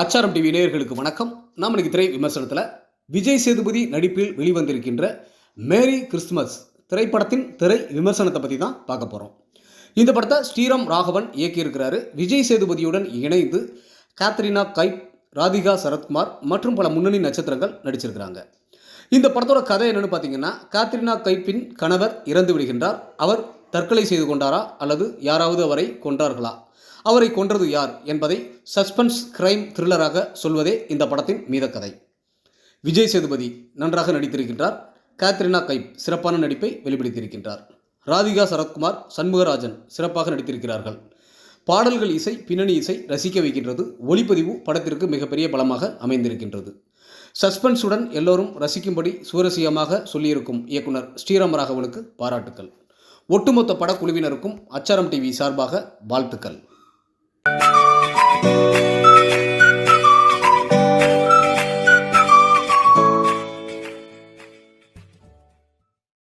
ஆச்சாரம் டிவி நேயர்களுக்கு வணக்கம். நாம் இன்னைக்கு திரை விமர்சனத்தில் விஜய் சேதுபதி நடிப்பில் வெளிவந்திருக்கின்ற மேரி கிறிஸ்துமஸ் திரைப்படத்தின் திரை விமர்சனத்தை பற்றி தான் பார்க்க போகிறோம். இந்த படத்தை ஸ்ரீராம் ராகவன் இயக்கியிருக்கிறாரு. விஜய் சேதுபதியுடன் இணைந்து கேத்ரினா கைப், ராதிகா சரத்குமார் மற்றும் பல முன்னணி நட்சத்திரங்கள் நடிச்சிருக்கிறாங்க. இந்த படத்தோட கதை என்னன்னு பார்த்தீங்கன்னா, கேத்ரினா கைப்பின் கணவர் இறந்து விடுகின்றார். அவர் தற்கொலை செய்து கொண்டாரா அல்லது யாராவது அவரை கொன்றார்களா, அவரை கொன்றது யார் என்பதை சஸ்பென்ஸ் கிரைம் த்ரில்லராக சொல்வதே இந்த படத்தின் மீத கதை. விஜய் சேதுபதி நன்றாக நடித்திருக்கின்றார். கேத்ரினா கைப் சிறப்பான நடிப்பை வெளிப்படுத்தியிருக்கின்றார். ராதிகா சரத்குமார், சண்முகராஜன் சிறப்பாக நடித்திருக்கிறார்கள். பாடல்கள், இசை, பின்னணி இசை ரசிக்க வைக்கின்றது. ஒளிப்பதிவு படத்திற்கு மிகப்பெரிய பலமாக அமைந்திருக்கின்றது. சஸ்பென்ஸுடன் எல்லோரும் ரசிக்கும்படி சுவரசியமாக சொல்லியிருக்கும் இயக்குனர் ஸ்ரீராம் ராகவனுக்கு பாராட்டுக்கள். ஒட்டுமொத்த படக்குழுவினருக்கும் அச்சாரம் டிவி சார்பாக வாழ்த்துக்கள்.